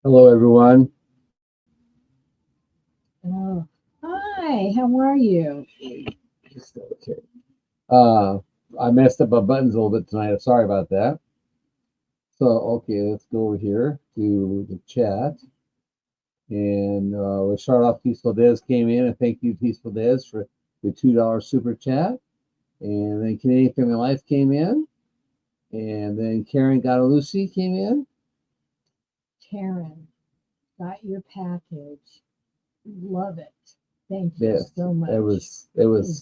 Hello, everyone. Oh, hi, how are you? Okay. Uh, I messed up my buttons a little bit tonight. I'm sorry about that. So, okay, let's go over here to the chat. And we'll start off. Peaceful Dez came in, and thank you, Peaceful Dez, for the $2 super chat. And then Canadian Family Life came in. And then Karen Lucy came in. Karen, got your package. Love it. Thank you Yes, so much. it was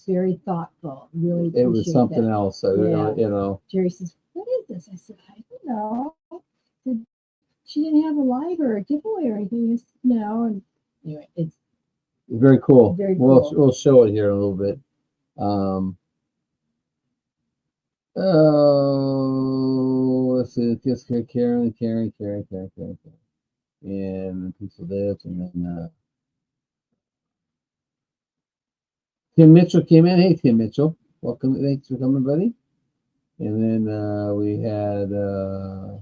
very thoughtful. Really it was appreciate something that. else. So, Yeah. Jerry says, "What is this?" I said, "I don't know." Said, she didn't have a live or a giveaway or anything. And anyway, it's very cool. very We'll cool. show it here in a little bit. Oh, let's see. Just Karen, and Peaceful Dez, and then Tim Mitchell came in. Hey, Tim Mitchell, welcome. Thanks for coming, buddy. And then we had what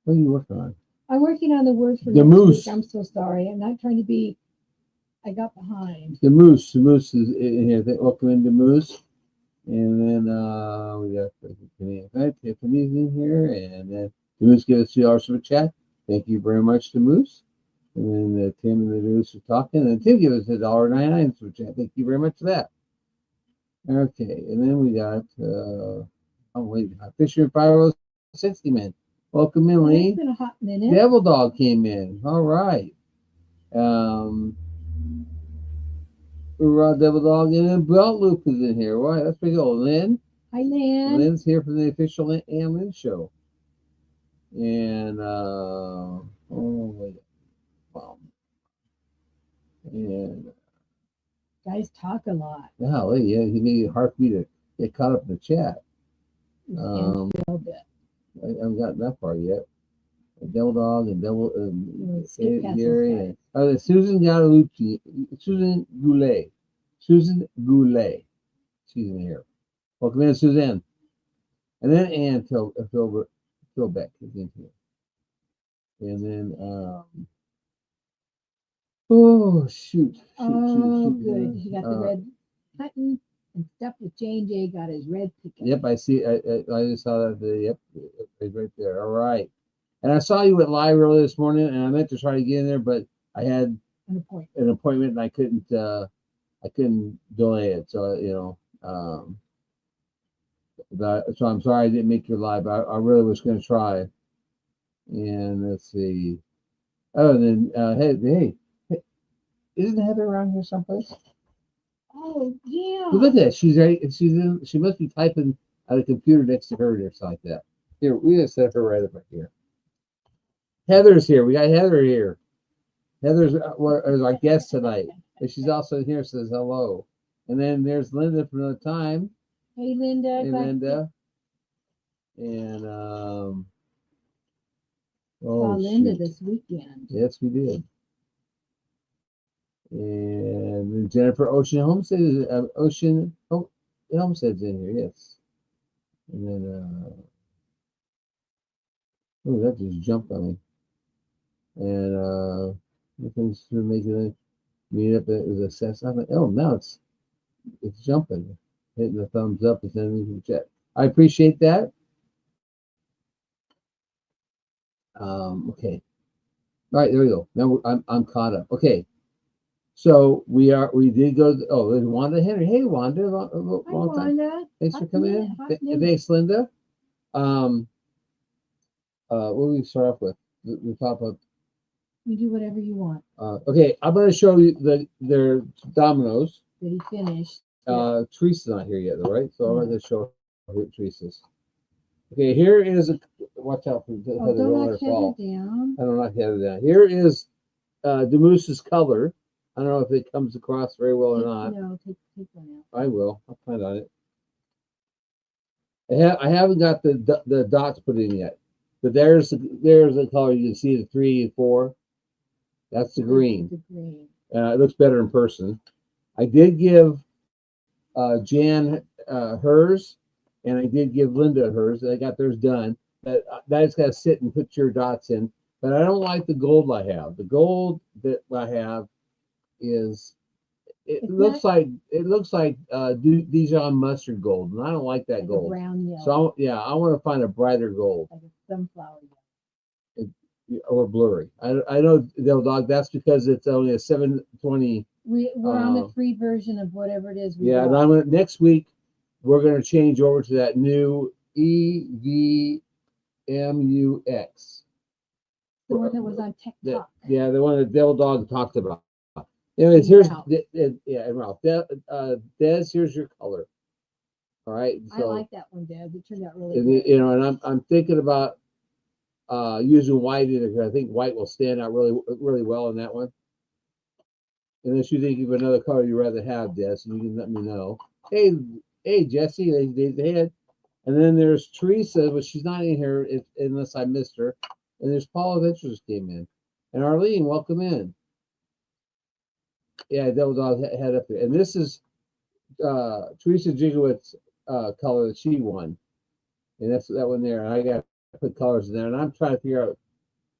are you working on? I'm working on the word for The next moose. week. I'm so sorry. I'm not trying to be. I got behind. The moose is in here. Welcome in the moose. And then we got Tiffany's in here, and then the moose gave us $2 for chat. Thank you very much, the moose. And then Tim and the Moose are talking, and Tim gave us $1.99 for chat. Thank you very much for that. Okay, and then we got Fisher and 5060 man. Welcome in, Lee. It's been a hot minute. Devil Dog came in. All right. Devil Dog, and then Belt Loop is in here. Right, that's pretty cool. Lynn. Hi, Lynn. Lynn's here for the official Ann Lynn show. And and guys talk a lot. Yeah, he made it hard for me to get caught up in the chat. I haven't gotten that far yet. Devil Dog and Devil Gary and Susan Galucci, Susan Goulet. She's in here. Welcome in, Suzanne. And then Ann Philbeck is in here. And then shoot. Good. He got the red button and stuff with J&J, got his red pickup. Yep, I see. I just saw that. Yep, it's right there. All right. And I saw you went live early this morning, and I meant to try to get in there, but I had an appointment, and I couldn't delay it. So so I'm sorry I didn't make your live. I really was going to try. And let's see. Oh, and then hey, isn't Heather around here someplace? Oh yeah. Look at that. She's right. She must be typing at a computer next to her or something like that. Here, we gotta set her right up here. Heather's here. We got Heather here. Heather's our guest tonight. And she's also here, says hello. And then there's Linda from another time. Hey, Linda. Hey, Linda. And saw Linda this weekend. Yes, we did. And Jennifer Homestead's in here, yes. And then that just jumped on me. And thanks for making it meet up. It was assessed. I'm like, oh, now it's jumping, hitting the thumbs up and sending me the chat. I appreciate that. Okay. All right, there we go. Now I'm caught up. Okay. So we did go. There's Wanda Henry. Hey, Wanda. Hi, Wanda. Thanks for coming in. Thanks, Linda. What do we start off with? The top up. You do whatever you want. Okay, I'm going to show you their dominoes. That he finished. Teresa's not here yet, though, right? So I'm going to show Teresa's. Okay, here is watch out for Heather. Don't knock Heather down. I don't knock Heather down. Here is the moose's color. I don't know if it comes across very well or not. No, take one out. I will. I'll plan on it. I haven't got the dots put in yet, but there's the color. You can see the 3 and 4. That's the green. The green. It looks better in person. I did give Jan hers, and I did give Linda hers. I got theirs done. But I just got to sit and put your dots in. but I don't like the gold I have. The gold that I have is It's not it looks like Dijon mustard gold, and I don't like that like a gold. brown yellow, So yeah, I want to find a brighter gold like a sunflower yellow. or blurry. I know Devil Dog. That's because it's only a 720. We're on the free version of whatever it is we Yeah, and bought. next week we're gonna change over to that new EVMUX. The one that was on TikTok. Yeah, the one that Devil Dog talked about. Anyways, And here's Ralph. yeah, and Ralph. Des, here's your color. All right, I so like that one, Deb. It turned out really and, good. you know, and I'm thinking about using white in it because I think white will stand out really well in that one. Unless you think of another color you'd rather have, Des, you can let me know. Hey, Jesse, they had. And then there's Teresa, but she's not in here unless I missed her. And there's Paula Venture just came in. And Arlene, welcome in. Yeah, Devil Dog head up there. And this is Teresa Jigowitz's color that she won. And that's that one there. And I got to put colors in there. And I'm trying to figure out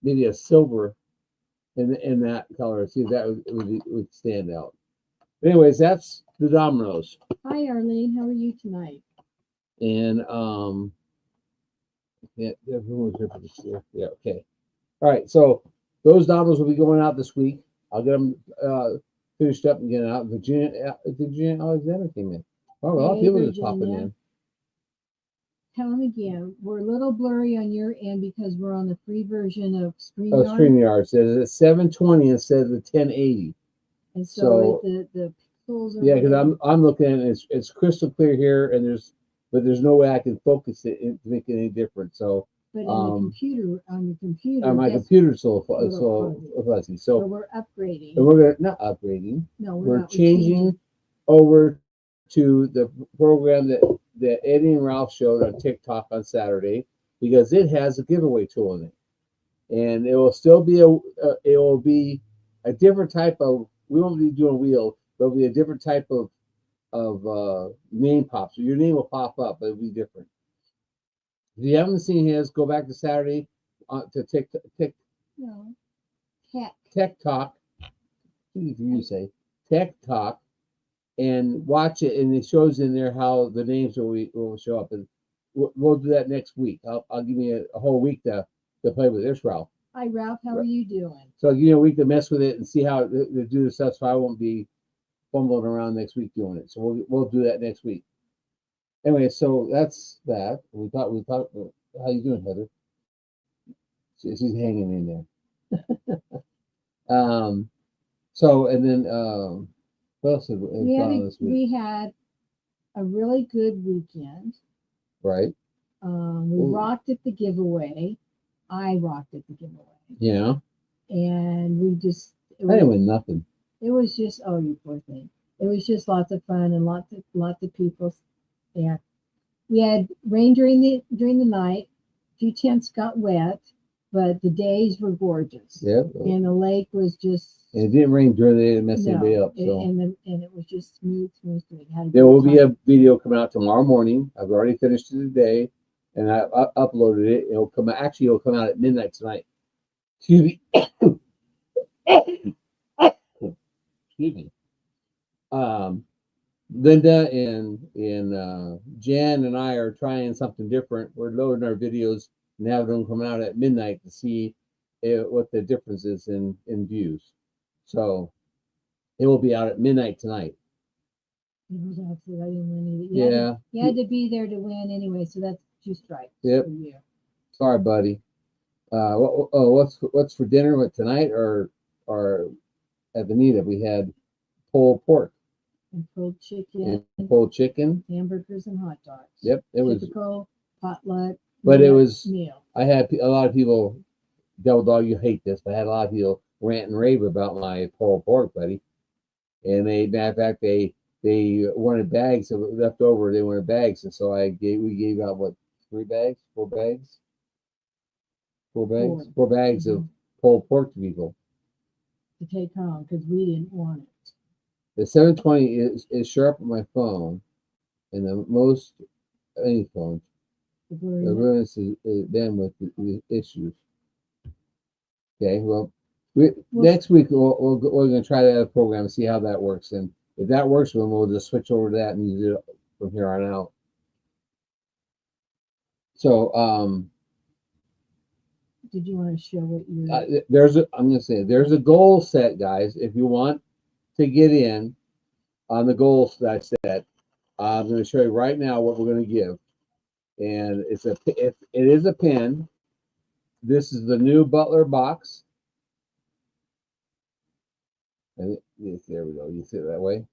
maybe a silver in that color. See if that would stand out. But anyways, that's the dominoes. Hi, Arlene. How are you tonight? And yeah, everyone was here for this year. Yeah, okay. All right, so those dominoes will be going out this week. I'll get them finished up and get out. Virginia Alexander came in. Oh, a lot of Hey, people just popping Virginia. in. Tell them again. We're a little blurry on your end because we're on the free version of Oh, StreamYard. StreamYard says it's 720 instead of the 1080. And So the pixels are yeah, because whatever. I'm looking at it, it's crystal clear here, and there's no way I can focus it to make it any different. So But on the computer, on my that's computer's so a little fuzzy. but So we're upgrading. and we're not upgrading. No, We're not. changing over to the program that Eddie and Ralph showed on TikTok on Saturday because it has a giveaway tool in it, and it will still be it will be a different type of. We won't be doing wheel. There'll be a different type of name pop. So your name will pop up, but it'll be different. If you haven't seen his, go back to Saturday to No. Tech Talk. What do you say? Tech Talk, and watch it, and it shows in there how the names will show up, and we'll do that next week. I'll give you a whole week to play with this, Ralph. Hi, Ralph. How are you doing? So I'll give you a week to mess with it and see how to do the stuff, so I won't be fumbling around next week doing it. So we'll do that next week. Anyway, so that's that. We thought. How you doing, Heather? She's hanging in there. So and then what else has gone on this week? We had a really good weekend. Right. We rocked at the giveaway. I rocked at the giveaway. Yeah. And we just I didn't win nothing. It was just, oh, you poor thing. It was just lots of fun and lots of people. Yeah, we had rain during the night. A few tents got wet, but the days were gorgeous. Yep. And the lake was just. And it didn't rain during the day to mess anybody up. So. And it was just smooth. There will be a video coming out tomorrow morning. I've already finished it today, and I uploaded it. It'll come out. Actually, it'll come out at midnight tonight. Excuse me. Excuse me. Linda and Jan and I are trying something different. We're loading our videos and having them come out at midnight to see what the difference is in views. So it will be out at midnight tonight. I didn't win either. Yeah. You had to be there to win anyway, so that's 2 strikes. Yep. For you. Sorry, buddy. What's for dinner? What tonight or at Bonita we had pulled pork and pulled chicken, hamburgers and hot dogs. Yep, it was typical potluck. But it was meal. I had a lot of people. Devil Dog, you hate this, but I had a lot of people rant and rave about my pulled pork, buddy. And matter of fact, they wanted bags of left over. They wanted bags, and so we gave out what 4 bags of pulled pork to people to take home because we didn't want it. The 720 is sharp on my phone, and the most any phone. The brilliance is bandwidth issues. Okay, well, Well- next week we're going to try that program and see how that works. And if that works, then we'll just switch over to that and use it from here on out. So, Did you want to show what you? I'm going to say there's a goal set, guys. If you want to get in on the goals that I set, I'm going to show you right now what we're going to give, and it is a pin. This is the new Butler box. And yes, there we go. You see it that way.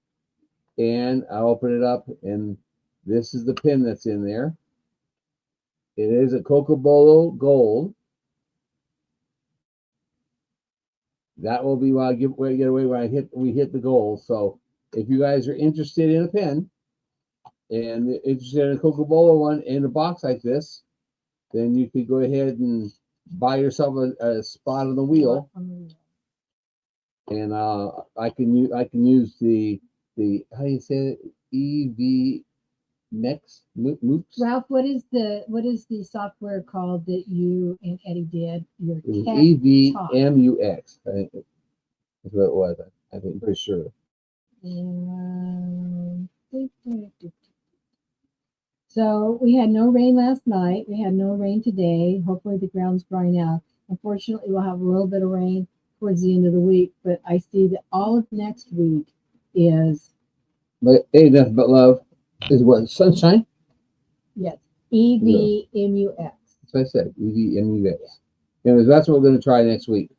And I'll open it up, and this is the pin that's in there. It is a Cocobolo Gold. That will be when I get away when we hit the goal. So if you guys are interested in a pin and interested in a Cocobolo one in a box like this, then you could go ahead and buy yourself a spot on the wheel. And I can use the how do you say it? EV MooPs. Ralph, what is the software called that you and Eddie did? Your It was Tech Talk. EVMUX. I think that's what it was. I think pretty sure. So we had no rain last night. We had no rain today. Hopefully the ground's drying out. Unfortunately, we'll have a little bit of rain towards the end of the week, but I see that all of next week is But hey, nothing but love is what sunshine. yes, EVMUX. That's what I said. EVMUX. Anyways, that's what we're going to try next week.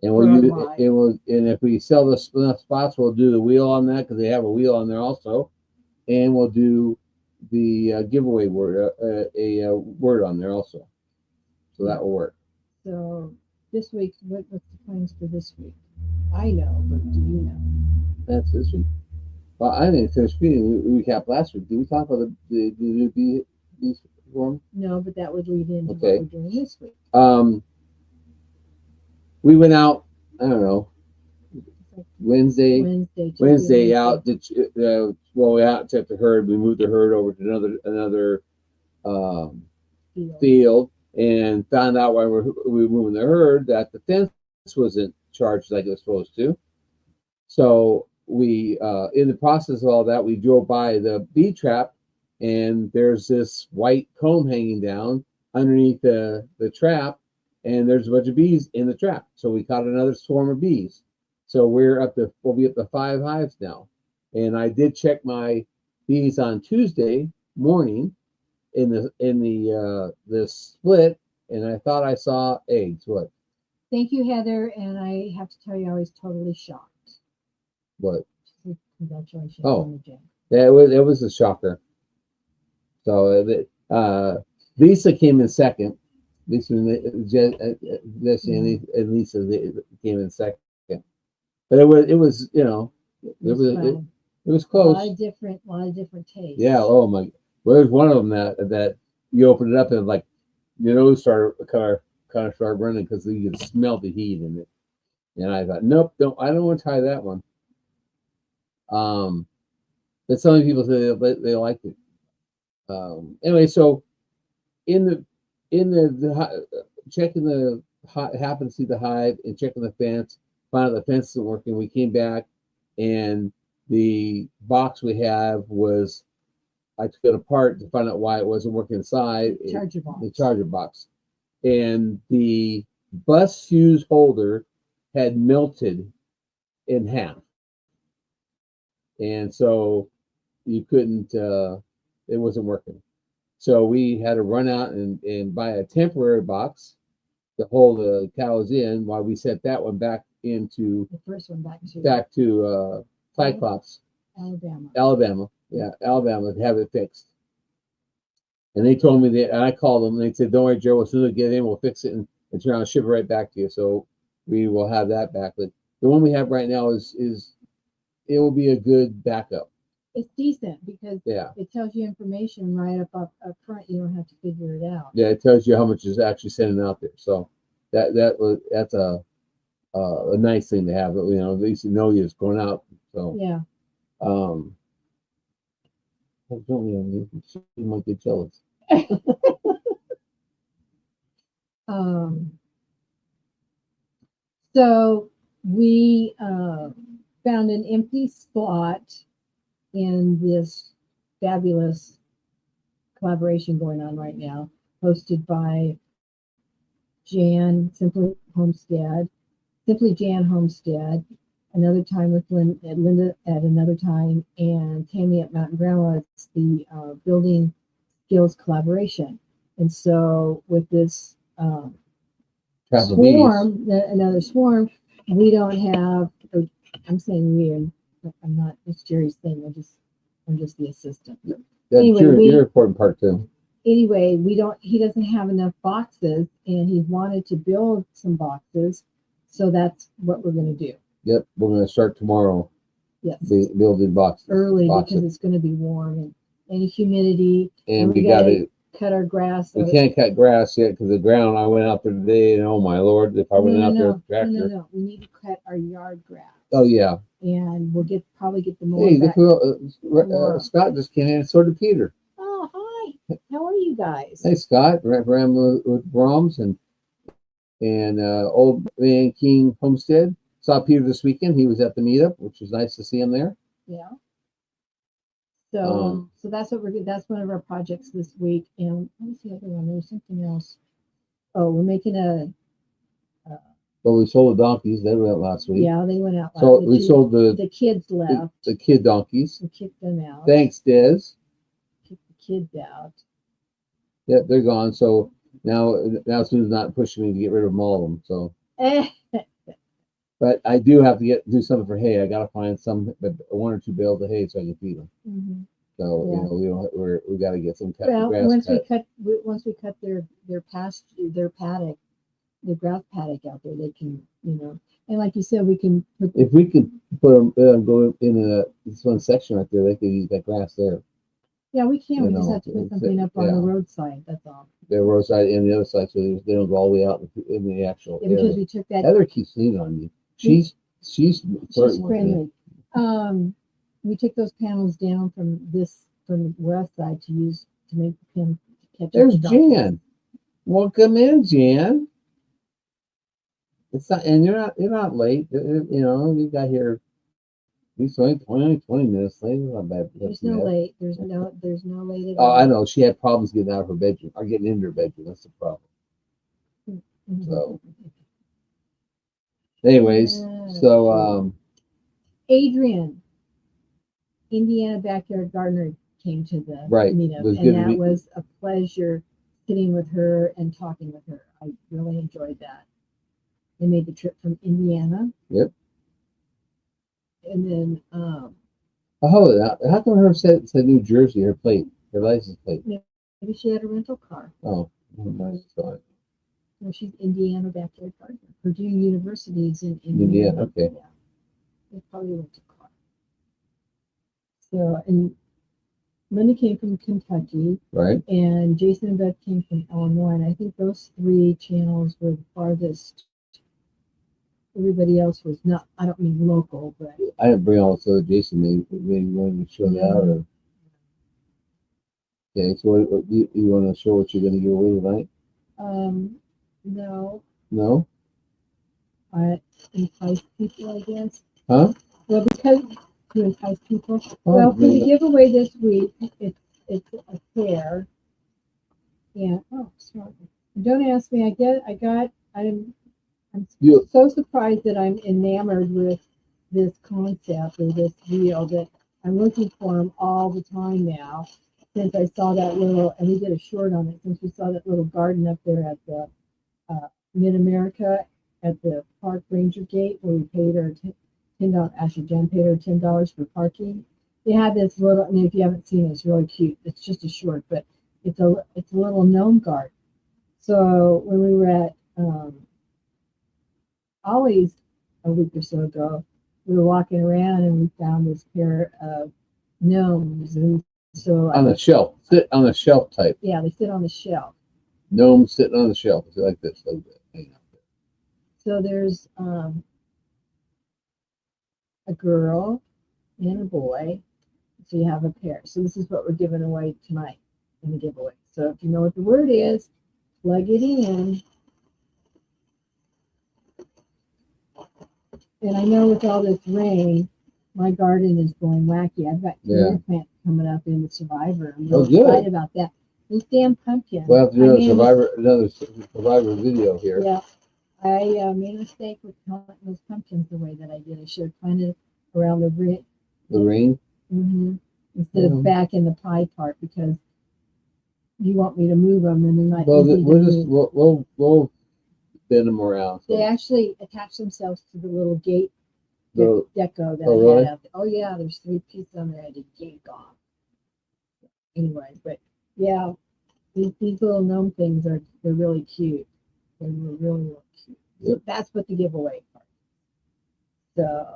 And we'll For use live. it. Will, and if we sell enough spots, we'll do the wheel on that because they have a wheel on there also, and we'll do the giveaway word, a word on there also. So that will work. So this week, what's the plans for this week? I know, but do you know? That's this week. Well, I didn't finish reading. We recapped last week. Did we talk about the new bee form? No, but that would lead into Okay. what we're doing this week. We went out. I don't know. Wednesday out. Well, we out took the herd. We moved the herd over to another field and found out while we were moving the herd that the fence wasn't charged like it was supposed to. So we, in the process of all that, we drove by the bee trap, and there's this white comb hanging down underneath the trap, and there's a bunch of bees in the trap. So we caught another swarm of bees. So we'll be up to 5 hives now. And I did check my bees on Tuesday morning in the split, and I thought I saw eggs. What? Thank you, Heather. And I have to tell you, I was totally shocked. What? Congratulations. Oh. on the gym. Yeah, it was a shocker. So Lisa came in second. Lisa and Lisa came in second. But it was it was close. A lot of different tastes. Yeah. Oh my. Well, there's one of them that you opened it up and like your nose started kind of started running because you could smell the heat in it. And I thought, nope, I don't want to try that one. But some people say they liked it. Anyway, so in the checking the happened to see the hive and checking the fence, found out the fence isn't working. We came back, and the box we have was I took it apart to find out why it wasn't working inside. The charger box, and the bus fuse holder had melted in half, and so you couldn't. It wasn't working. So we had to run out and buy a temporary box to hold the cows in while we set that one back into the first one back to Cyclops, Alabama. Yeah, Alabama to have it fixed. And they told me that, and I called them, and they said, "Don't worry, Joe. As soon as we get in, we'll fix it and turn around and ship it right back to you." So we will have that back. But the one we have right now is it will be a good backup. It's decent because it tells you information right up front. You don't have to figure it out. Yeah, it tells you how much is actually sending out there. So that's a nice thing to have. At least you know it's going out. So yeah. She might get jealous. So we found an empty spot in this fabulous collaboration going on right now, hosted by Jan Simply Jan Homestead, another time with Linda at another time, and Tammy at Mountain Grandma. It's the building skills collaboration. And so with this Travel bees. swarm, another swarm, we don't have, or I'm saying we, and I'm not, it's Jerry's thing. I'm just the assistant. That's Anyway, your important part too. Anyway, he doesn't have enough boxes, and he wanted to build some boxes. So that's what we're going to do. Yep, we're going to start tomorrow. Yes. Building boxes. Early because it's going to be warm and any humidity. And we got to cut our grass. We can't cut grass yet because the ground. I went out there today, and oh my lord, if I went out there with a tractor. No. We need to cut our yard grass. Oh yeah. And we'll probably get the mower. Hey, back. Scott just came in and so did Peter. Oh hi, how are you guys? Hey Scott, ran with Brahms and Old Man King Homestead. Saw Peter this weekend. He was at the meetup, which was nice to see him there. Yeah. So that's what we're doing. That's one of our projects this week. And what was the other one? There was something else. Oh, we're making a. Well, we sold the donkeys. They went out last week. Yeah, they went out. So we sold the kids left. The kid donkeys. We kicked them out. Thanks, Des. Kicked the kids out. Yep, they're gone. So now Sue's not pushing me to get rid of them all of them. So. But I do have to do something for hay. I got to find one or two bales of hay so I can feed them. Mm-hmm. So yeah. we got to get some cut. Well, grass once we cut their paddock, the grass paddock out there, they can and like you said, we can put. If we could put them go in this one section right there, they could use that grass there. Yeah, we can. We just have to put something up on the roadside. That's all. The roadside and the other side, so they don't go all the way out in the actual. Yeah, because we took that. Heather keeps leaning on me. She's friendly. We took those panels down from the west side to make the pin catch. There's Jan. Welcome in, Jan. It's not, and you're not late. You got here. He's only 20 minutes late. Not bad. There's no late. There's no late at all. all. I know she had problems getting out of her bedroom or getting into her bedroom. That's the problem. Mm-hmm. So. Anyways, Adrian, Indiana Backyard Gardener, came to the meetup, and that was a pleasure sitting with her and talking with her. I really enjoyed that. They made the trip from Indiana. Yep. And then, how come her said New Jersey? Her license plate. Maybe she had a rental car. Oh, nice. No, she's Indiana Backyard Gardener. Purdue University is in Indiana. Okay. Yeah. They probably went to car. So, and Linda came from Kentucky. Right. And Jason and Beth came from Illinois. And I think those three channels were the farthest. Everybody else was not, I don't mean local, but. I didn't bring all this other Jason. Maybe you wanted to show that out. Or... Okay, so what you want to show what you're going to give away tonight? No. No? I entice people, I guess. Huh? Well, because to entice people. Well, for the giveaway this week, it's a pair. Yeah. Oh, sorry. Don't ask me. I'm so surprised that I'm enamored with this concept or this wheel that I'm looking for them all the time now. Since I saw that little, and we did a short on it, since we saw that little garden up there at the Mid-America at the park ranger gate where we paid our $10. Actually, Jen paid her $10 for parking. They had this little, and if you haven't seen it, it's really cute. It's just a short, but it's a little gnome garden. So when we were at Ollie's a week or so ago, we were walking around and we found this pair of gnomes, and so on the shelf, sit on the shelf type. Yeah, they sit on the shelf. Gnomes sitting on the shelf, like this, like that. So there's a girl and a boy. So you have a pair. So this is what we're giving away tonight in the giveaway. So if you know what the word is, plug it in. And I know with all this rain, my garden is going wacky. I've got Yeah. career plants coming up in the Survivor. I'm Oh, really good. excited about that. Those damn pumpkins. We'll have to I do made a another survivor video here. Yeah, I made a mistake with planting those pumpkins the way that I did. I should have planted around the ring. The ring. Instead of back in the pie part because you want me to move them and they're not Well, easy to we'll just move. we'll spin them around. So. They actually attach themselves to the little gate The- deco that oh, I really? had out there. Oh yeah, there's 3 pieces on there. I had to gate off. Anyway, but yeah, these little gnome things they're really cute. They're really cute. Yep. So that's what the giveaway part. So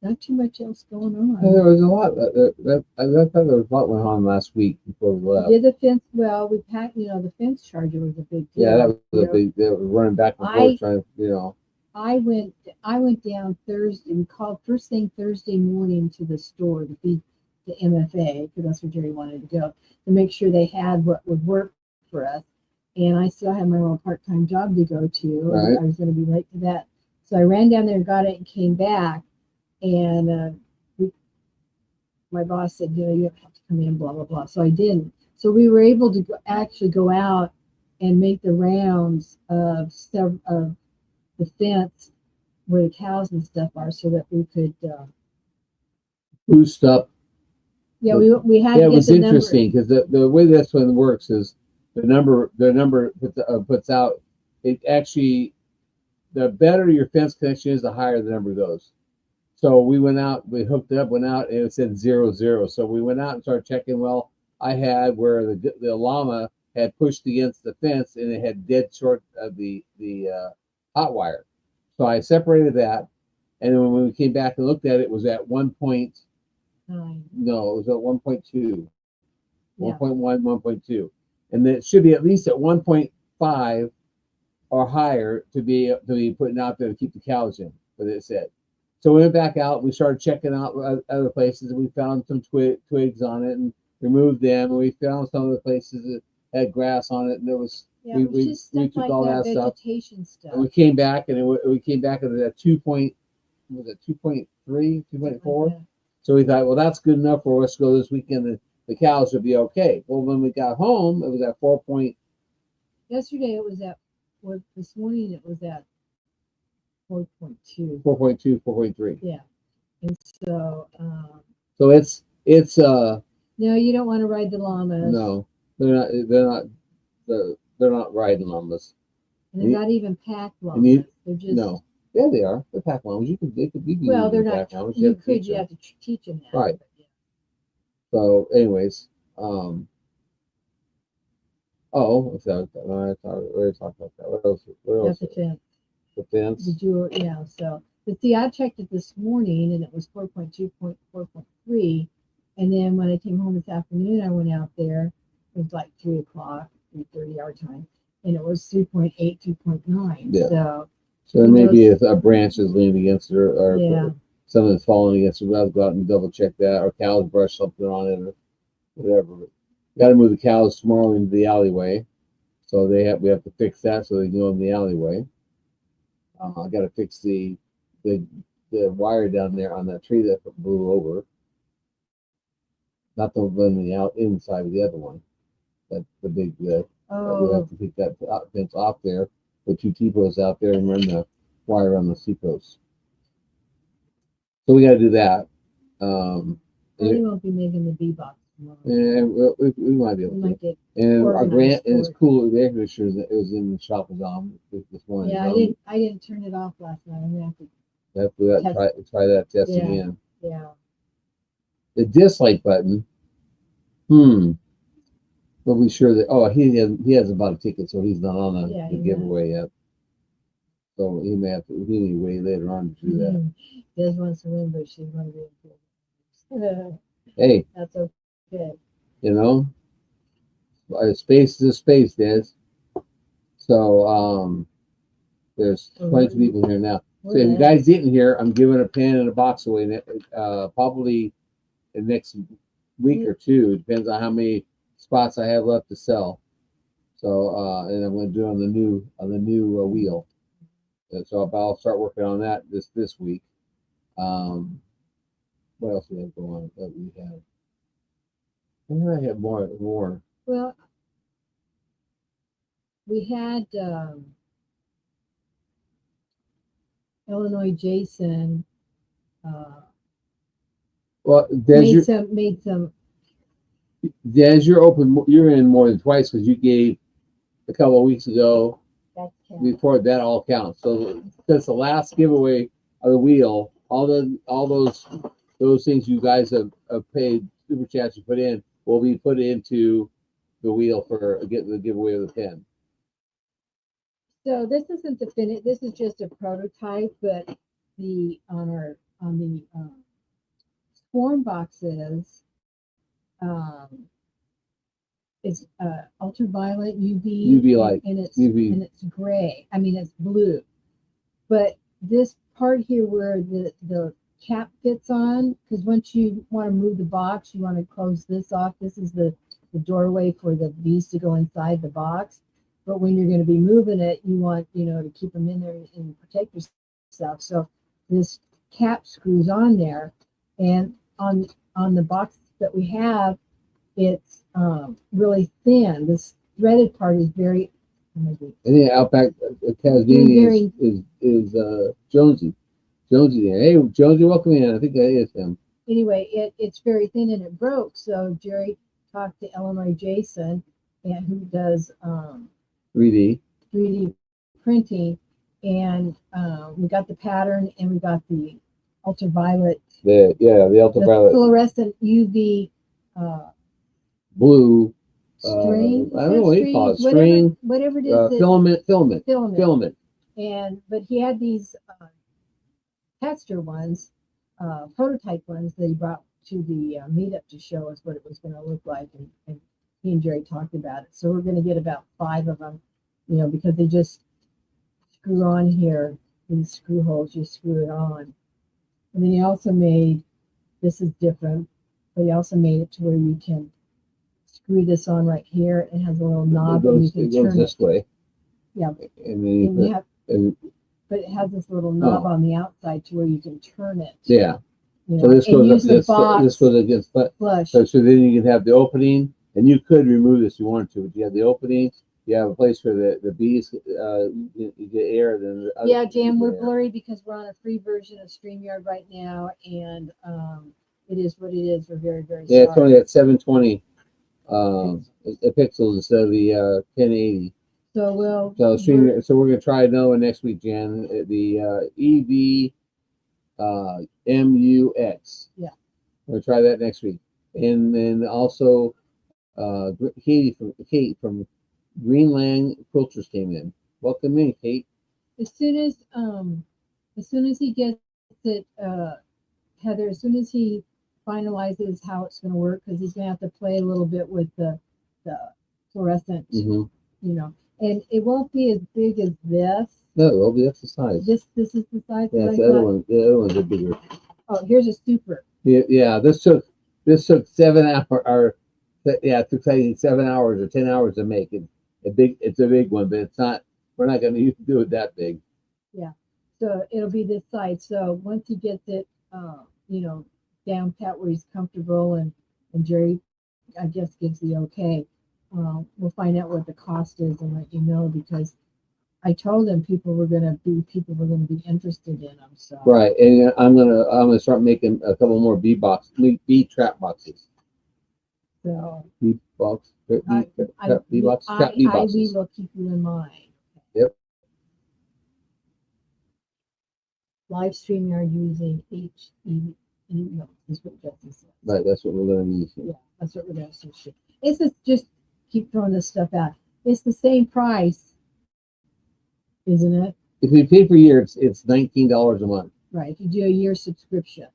not too much else going on. There was a lot. I thought there was a lot went on last week before we left. Did the fence? Well, we packed. The fence charger was a big deal. Yeah, that was a big. They were running back and forth trying. I went down Thursday. We called first thing Thursday morning to the store to feed the MFA because that's where Jerry wanted to go to make sure they had what would work for us. And I still had my little part-time job to go to. Right. I was going to be late to that, so I ran down there and got it and came back. And my boss said, you have to come in, blah blah blah. So I didn't. So we were able to actually go out and make the rounds of the fence where the cows and stuff are, so that we could boost up. Yeah, we had. Yeah, to it get was the interesting because the way this one works is the number puts out. It actually, the better your fence connection is, the higher the number goes. So we went out, we hooked it up, went out, and it said 00. So we went out and started checking. Well, I had where the llama had pushed against the fence and it had dead short of the hot wire. So I separated that, and then when we came back and looked at it, it was at 1 point. No, it was at 1.2, 1.1, 1.2, and it should be at least at 1.5 or higher to be putting out there to keep the cows in. But it said. So we went back out. We started checking out other places, and we found some twigs on it and removed them. And we found some of the places that had grass on it, and there was. Yeah, it was just stuff took like all that stuff. vegetation stuff. And we came back, and we came back at a 2.3, 2.4. So we thought, well, that's good enough for us to go this weekend. The cows would be okay. Well, when we got home, it was at 4. Yesterday it was at. This morning it was at 4.2. 4.2, 4.3. Yeah, and so. So it's. No, you don't want to ride the llamas. No, they're not riding llamas. And they're not even pack llamas. They're just no. Yeah, they are. They're pack llamas. They could be. Well, they're not. Pack llamas. You have to teach them that. Right. But, yeah. So, anyways, what's that? I already talked about that. What else? That's the fence. The fence. So, but see, I checked it this morning and it was 4.2, 4.3. And then when I came home this afternoon, I went out there. It was like 3 o'clock, 3:30 our time, and it was 3.8, 2.9. Yeah. So maybe if a branch is leaning against it, or something that's falling against it, we'll have to go out and double check that, or cows brush something on it, or whatever. We got to move the cows tomorrow into the alleyway, so we have to fix that so they can go in the alleyway. I got to fix the wire down there on that tree that blew over. Not the one inside of the other one. That the big. We have to take that fence off there. Put 2 T-posts out there and run the wire on the C-posts. So we got to do that. We won't be making the B-box tomorrow. And we might be able to. And our grant, and it's cool. The air conditioner it was in the shop was on this morning. Yeah, I didn't turn it off last night. I'm gonna have to try that test again. Yeah. The dislike button. We'll be sure that. He hasn't bought a ticket, so he's not on the giveaway yet. So he may have to. He need to wait later on to do that. Des wants to win, but she's going to be. Hey, that's okay. Space is a space, Des. So there's 22 people here now. So if you guys didn't hear, I'm giving a pen and a box away. Probably the next week or two. Depends on how many spots I have left to sell. So and I'm going to do it on the new wheel. And so I'll start working on that this week. What else do we have going on that we have? I have more. Well, we had Illinois Jason Well, Des, made some. you're in more than twice because you gave a couple of weeks ago. That's Before that all counts. So that's the last giveaway of the wheel. All those things you guys have paid super chats you put in will be put into the wheel for get the giveaway of the pen. So this isn't the finish. This is just a prototype, but on the form boxes, it's ultraviolet UV light, and it's UV. and it's gray. I mean it's blue, but this part here where the cap fits on, because once you want to move the box, you want to close this off. This is the doorway for the bees to go inside the box. But when you're going to be moving it, you want, to keep them in there and protect yourself. So this cap screws on there, and on the box that we have, it's really thin. This threaded part is very. And then Outback Tasmania is Jonesy. Jonesy there. Hey, Jonesy, welcome in. I think that is him. Anyway, it's very thin and it broke. So Jerry talked to Illinois Jason, and who does 3D printing, and we got the pattern and we got the ultraviolet. The ultraviolet. The fluorescent UV blue. String. I don't know what you call it. String. Whatever it is. Filament. But he had these tester ones, prototype ones that he brought to the meetup to show us what it was going to look like, and he and Jerry talked about it. So we're going to get about 5 of them, because they just screw on here, these screw holes, you screw it on. And then he also made, this is different, but he also made it to where you can screw this on right here. It has a little knob and you can turn it this way. Yeah. And then but it has this little knob on the outside to where you can turn it. Yeah. So this goes against flush. So then you can have the opening, and you could remove this if you wanted to, but you have the opening, you have a place for the bees, you get air. Then Jan, we're blurry because we're on a free version of StreamYard right now, and it is what it is. We're very, very sorry. It's only at 720 pixels instead of the 1080. So we're gonna try another one next week, Jan. The EV MUX. Yeah. We'll try that next week, and then also Kate from Greenland Quilters came in. Welcome in, Kate. As soon as he gets it, Heather, as soon as he finalizes how it's going to work, because he's going to have to play a little bit with the fluorescent, and it won't be as big as this. No, it will be. That's the size. This is the size. Yeah, the other one. The other one's a bigger. Oh, here's a super. Yeah. This took 7 hours. It took 7 hours or 10 hours to make it. It's a big one, but it's not. We're not going to do it that big. Yeah. So it'll be this size. So once he gets it, down pat where he's comfortable, and Jerry, I guess, gives the okay, we'll find out what the cost is and let you know, because I told him people were going to be interested in them. So right, and I'm gonna start making a couple more bee trap boxes. So bee boxes. I will keep you in mind. Yep. Live stream are using HE. No, is what Jesse said. Right, that's what we're going to use. Yeah, that's what we're going to use. It's just keep throwing this stuff out. It's the same price, isn't it? If you pay per year, it's $19 a month. Right. If you do a year subscription.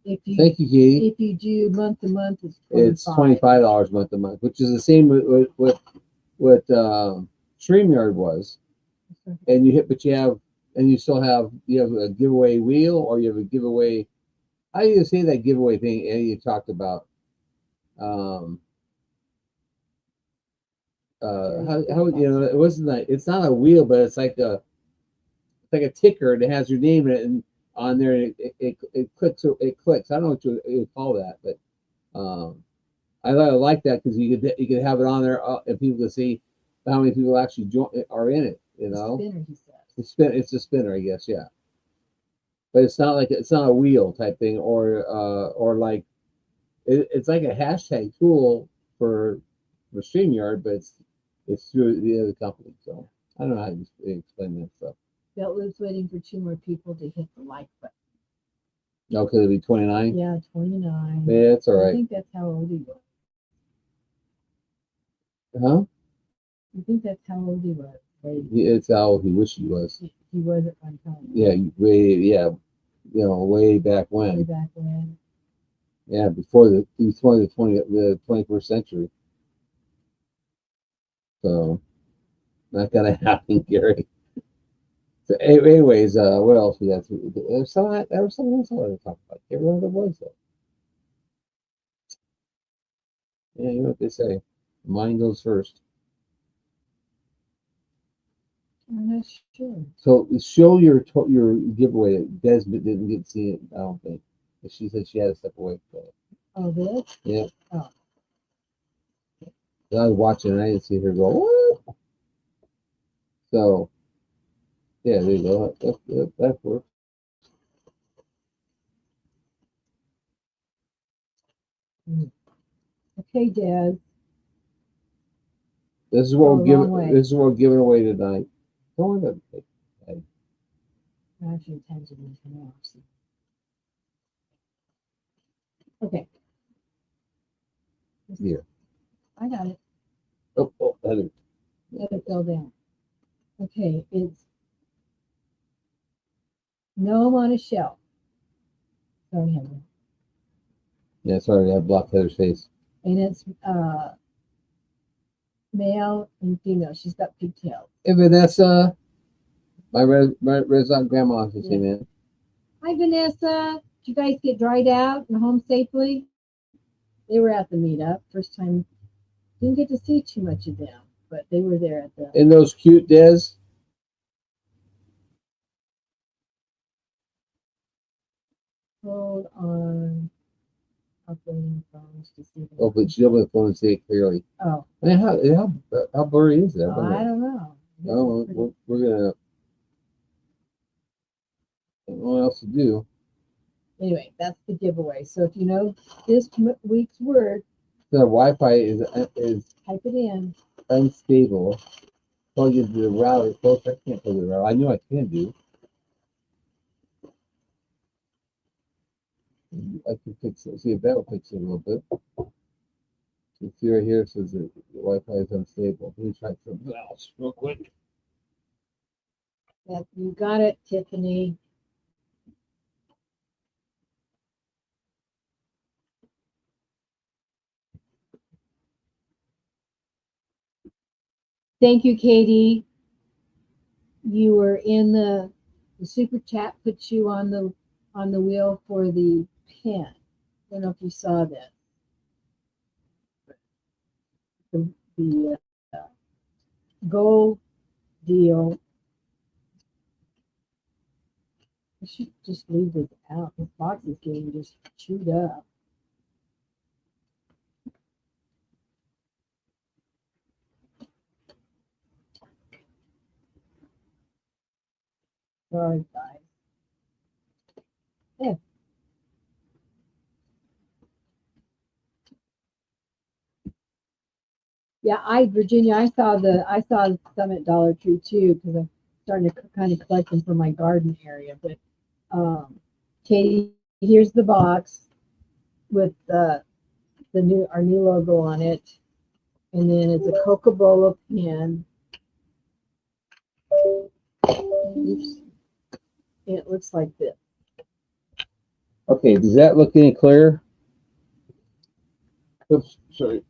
Thank you, Katie. If you do month to month, it's $25 month to month, which is the same with what StreamYard was. And you still have a giveaway wheel, or you have a giveaway. How do you say that giveaway thing Eddie you talked about? How it wasn't it's not a wheel, but it's like like a ticker and it has your name in it and on there and it clicks. It clicks. I don't know what you would call that, but I thought I liked that because you could have it on there and people can see how many people actually are in it. You know, Spinner, he said. it's a spinner, I guess. Yeah, but it's not a wheel type thing or like it's like a hashtag tool for StreamYard, but it's through the other company. So I don't know how to explain that stuff. Bill was waiting for 2 more people to hit the like button. No, because it'll be 29. Yeah, 29. Yeah, that's all I right. think that's how old he was. Huh? I think that's how old he was. It's how old he wished he was. He was at one time. Yeah, way back when. Way back when. Yeah, before the 21st century. So not gonna happen, Gary. So anyways, what else we got? There was something else I wanted to talk about. Can't remember what it was though. Yeah, you know what they say. Mine goes first. I'm not sure. So show your giveaway that Desmond didn't get to see it. I don't think. But she said she had to step away. Oh, this? Yeah. Oh. I was watching and I didn't see her go, what? So, yeah, there you go. That works. Okay, Dad. This is what we're giving away tonight. Don't worry about it. Actually, times it into else. Okay. Here. I got it. Oh, that is. Let it go down. Okay, it's gnome on a shelf. Sorry, Heather. Yeah, sorry, I blocked Heather's face. And it's male and female. She's got pigtails. Hey, Vanessa. My resident grandma is here, man. Hi, Vanessa. Did you guys get dried out and home safely? They were at the meetup. First time. Didn't get to see too much of them, but they were there at the. And those cute Des. Hold on. Uploading phones to see. Oh, but she opened the phone and see it clearly. Oh. Man, how blurry is that? I don't know. Oh, we're gonna. I don't know what else to do. Anyway, that's the giveaway. So if you know this week's word, the Wi-Fi is type it in. Unstable. Plug into the router. Folks, I can't plug the router. I know I can do. I can fix it. See if that'll fix it a little bit. You see right here, it says that the Wi-Fi is unstable. Let me try something else real quick. That you got it, Tiffany. Thank you, Katie. You were in the super chat. Put you on the wheel for the pen. I don't know if you saw that. The gold deal. I should just leave this out. This box is getting just chewed up. Sorry, guys. Yeah. Yeah, Virginia, I saw some at Dollar Tree too, because I'm starting to kind of collect them for my garden area. But Katie, here's the box with our new logo on it, and then it's a Coca-Cola pen. Oops. And it looks like this. Okay, does that look any clearer? Oops, sorry.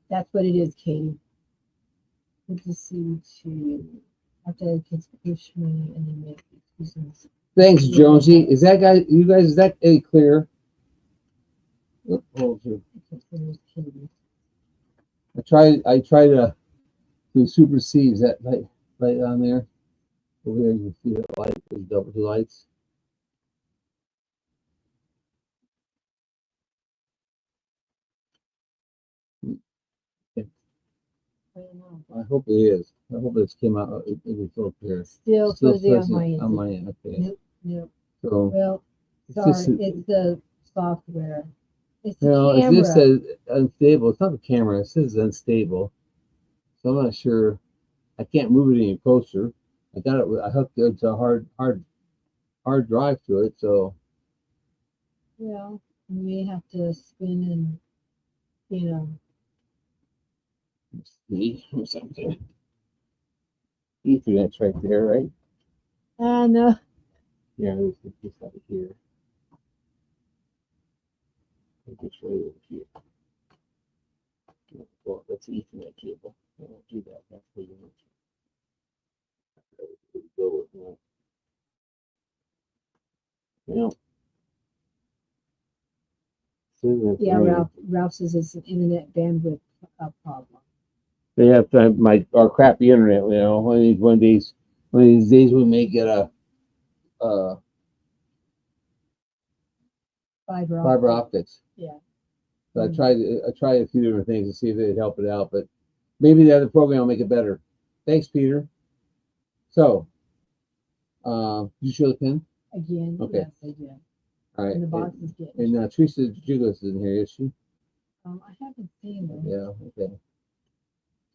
That's what it is, Katie. Good to see you too. After kids push me and then make excuses. Thanks, Jonesy. Is that any clear? Oh, I try to supersede that. right on there. Over there, you can see the light, the double two lights. I hope it is. I hope it's came out. It was up here. Still fuzzy on my end. On my end. Okay. Nope, nope. So Well, it's sorry, just it's the software. It's the well, it camera. just says unstable. It's not the camera. It says unstable. So I'm not sure. I can't move it any closer. I got it. I hooked it to a hard drive to it. So Well, we may have to spin and, you know. let's see something. Ethernet's right there, right? No. Yeah, there's this right here. It's right over here. Well, that's the Ethernet cable. I won't do that. That's where you go with that. Well, Yeah, Ralph says it's an internet bandwidth problem. they have our crappy internet. You know, one of these days we may get a fiber optics. Yeah. So I tried a few different things to see if it'd help it out, but maybe the other program will make it better. Thanks, Peter. So, did you show the pin? Again, Okay. yes, I did. All right. And the box is getting. And Teresa Jugos isn't here, is she? I haven't seen her. Yeah. Okay.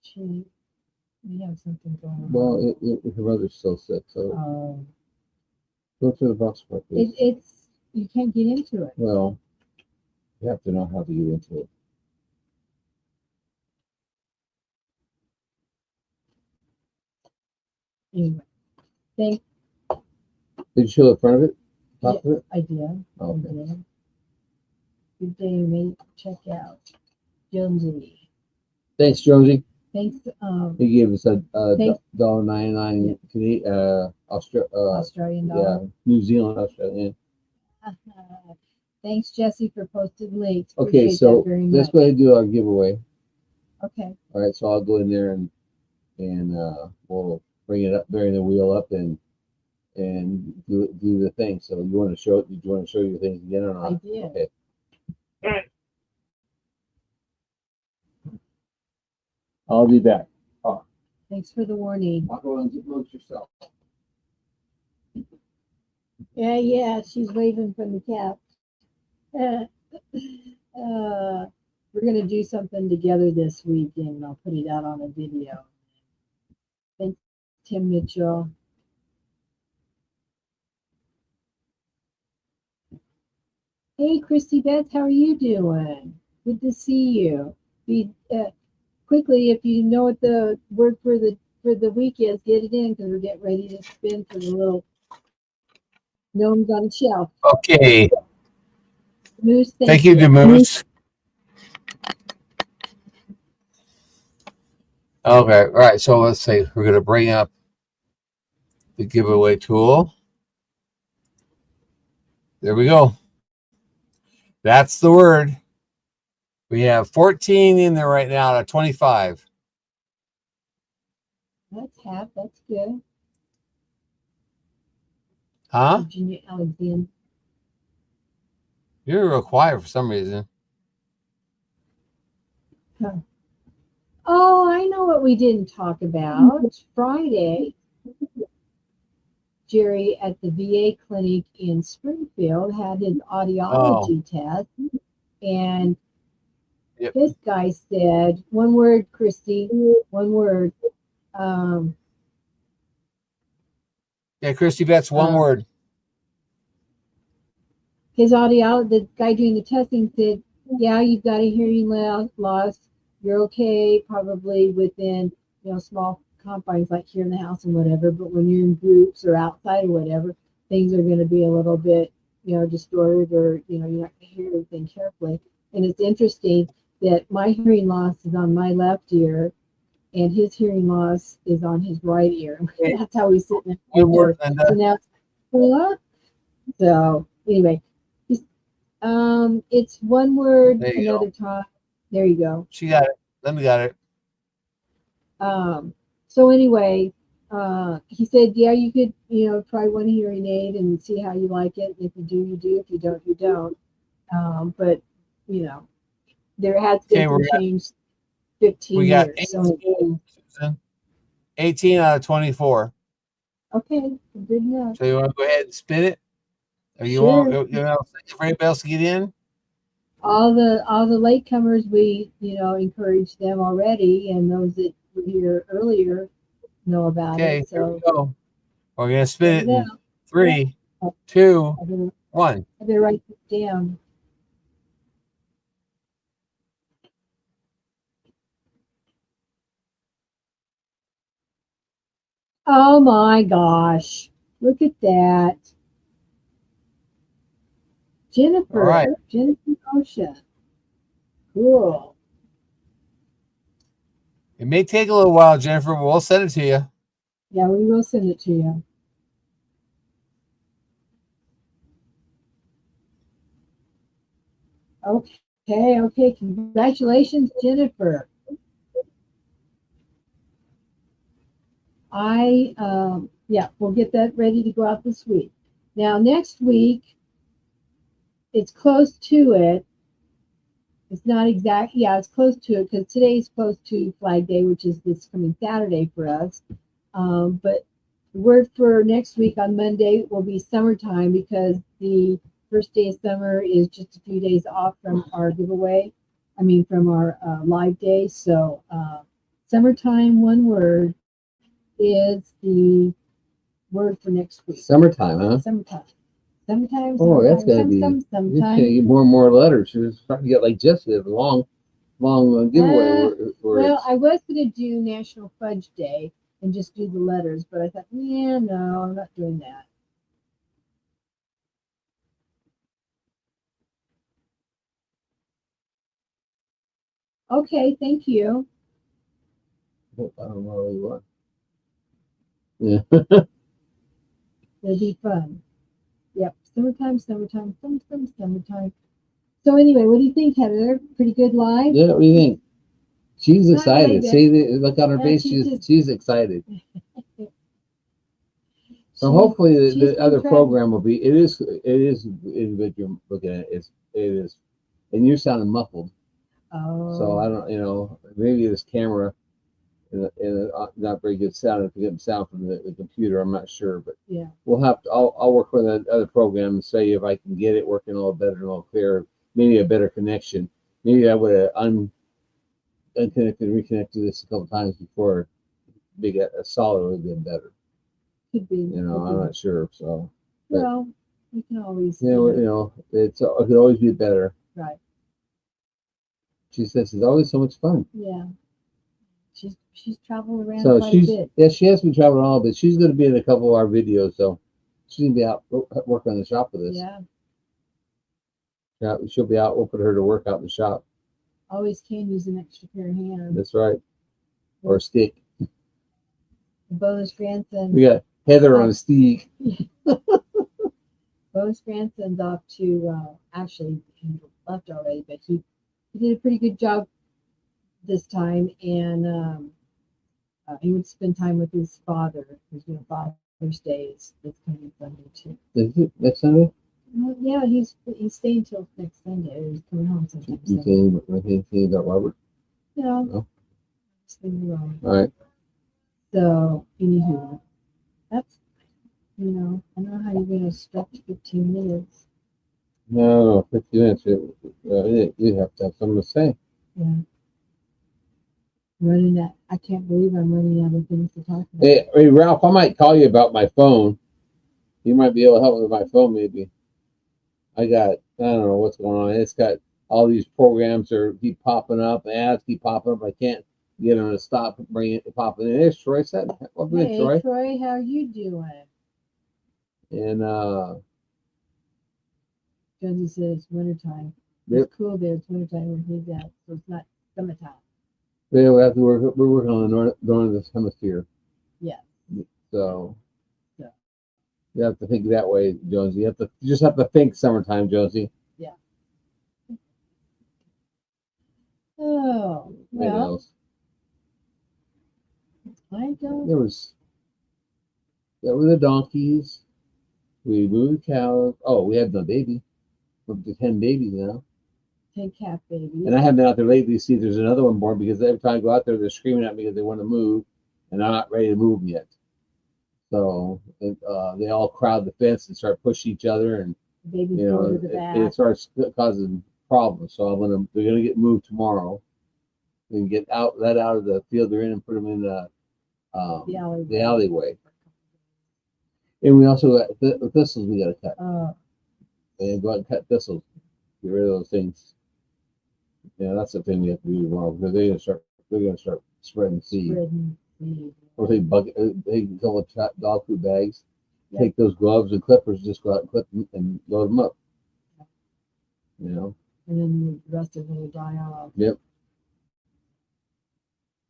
She may have something going on. Well, her mother's still sick, so go to the box for please. It's you can't get into it. Well, you have to know how to get into it. Anyway, thank. Did you show the front of it? Top of it? I did. Oh, okay. I did. Good day, mate. Check out Jonesy. Thanks, Jonesy. Thanks. He gave us a Thanks. $1.99 Australian dollar. Yeah, New Zealand, Australian. Thanks, Jesse, for posting links. Okay, Appreciate so that very let's much. go ahead and do our giveaway. Okay. All right, so I'll go in there and we'll bring it up, bring the wheel up and do the thing. So you want to show? Did you want to show your things again or not? I did. Okay. All right. I'll be back. Thanks for the warning. I'll go and look yourself. Yeah, she's waving from the couch. We're gonna do something together this week, and I'll put it out on a video. Thanks, Tim Mitchell. Hey, Christy Beth, how are you doing? Good to see you. Quickly, if you know what the word for the week is, get it in because we're getting ready to spin for the little gnomes on the shelf. Okay. Moose, Thank you, Moose. Okay, all right. So let's see. We're going to bring up the giveaway tool. There we go. That's the word. We have 14 in there right now out of 25. That's half. That's good. Huh? Virginia Alexander. You're real quiet for some reason. Oh, I know what we didn't talk about. Friday, Jerry at the VA clinic in Springfield had his audiology test, and this guy said, one word, Christy, one word. Yeah, Christy, that's one word. His the guy doing the testing said, yeah, you've got a hearing loss. You're okay, probably within, small confines like here in the house and whatever. But when you're in groups or outside or whatever, things are going to be a little bit, distorted or, you're not going to hear everything carefully. And it's interesting that my hearing loss is on my left ear and his hearing loss is on his right ear. That's how he's sitting there. So now, so anyway, it's one word another time. There you go. She got it. Let me got it. So anyway, He said, yeah, you could, try one hearing aid and see how you like it. If you do, you do. If you don't, you don't. But there has Okay, been some change 15 we got years. So, 18, Susan. 18 out of 24. okay, good enough. So you want to go ahead and spin it? Or you Sure. want for anybody else to get in? All the latecomers, we encourage them already, and those that were here earlier know about Okay, it. here we So go. We're gonna spin it in now, 3, 2, I better, 1. I better write this down. Oh my gosh! Look at that, All right. Jennifer Osha. Cool. It may take a little while, Jennifer, but we'll send it to you. Yeah, we will send it to you. Okay. Congratulations, Jennifer. We'll get that ready to go out this week. Now, next week, it's close to it. It's not exact. Yeah, it's close to it because today's close to Flag Day, which is this coming Saturday for us. But the word for next week on Monday will be summertime because the first day of summer is just a few days off from our giveaway. I mean, from our live day. So, summertime, one word, is the word for next week. Summertime, huh? Summertime. Oh, that's gonna be. You're gonna get more and more letters. You're starting to get like Jesse, a long giveaway. Well, I was gonna do National Fudge Day and just do the letters, but I thought, yeah, no, I'm not doing that. Okay, thank you. I don't know where you are. Yeah. It'll be fun. Yep, summertime. So anyway, what do you think, Heather? Pretty good live? Yeah, what do you think? She's Not excited. really, See, look on her Yeah, face. she's She's excited. So She- hopefully she's the been other trying- program will be. It is what you're looking at. It is, and you're sounding muffled. Oh. So I don't. Maybe this camera, not very good sound. If you get sound from the computer, I'm not sure, but Yeah. we'll have to. I'll work with the other program and see if I can get it working a little better, and a little clearer. Maybe a better connection. Maybe I would have unconnected and reconnected this a couple times before they get a solid would have been better. Could be. I'm not sure. So Well, we can always. it could always be better. Right. She says it's always so much fun. Yeah. She's traveled around So quite a bit. she has been traveling all, but she's going to be in a couple of our videos. So she's going to be out working on the shop with us. Yeah. She'll be out. We'll put her to work out in the shop. Always can use an extra pair of hands. That's right. Or a stick. The bonus grandson. We got Heather on a stick. Bonus grandson's off to actually he left already, but he did a pretty good job this time, and he would spend time with his father. Because Father's Day is this coming Sunday too. Is it next Sunday? Well, yeah, he's staying till next Sunday. He's coming home sometime. You say about Robert? Yeah. No. Wrong. All right. So anywho, that's I don't know how you're gonna stretch 15 minutes. No, 15 minutes. You have to have something to say. Yeah. I can't believe I'm running out of things to talk about. Hey, Ralph, I might call you about my phone. You might be able to help me with my phone, maybe. I don't know what's going on. It's got all these programs keep popping up, ads keep popping up. I can't get them to stop popping in. There's Troy said, welcome in, Hey, Troy. Troy, how are you doing? And Jonesy says it's wintertime. Yep. It's cool there. It's wintertime where he's at, so it's not summertime. yeah, we have to work. We're working on the north of this hemisphere. Yeah. So Yeah. you have to think that way, Jonesy. You just have to think summertime, Jonesy. Yeah. Oh, What well, else? I don't. There was That were the donkeys. We moved cows. Oh, we had the baby. We're up to 10 babies now. 10 cat babies. And I haven't been out there lately to see if there's another one born because every time I go out there, they're screaming at me because they want to move, and I'm not ready to move them yet. So they all crowd the fence and start pushing each other, and Babies you go know to the back. it starts causing problems. So they're gonna get moved tomorrow. And get let out of the field they're in and put them in the alleyway. And we also got thistles we got to cut. And go out and cut thistles. Get rid of those things. Yeah, that's the thing we have to do tomorrow because they're gonna start spreading seed. Or they can fill with dog food bags. Yep. Take those gloves and clippers, just go out and clip them and load them up. You know. And then the rest of them will die off. Yep.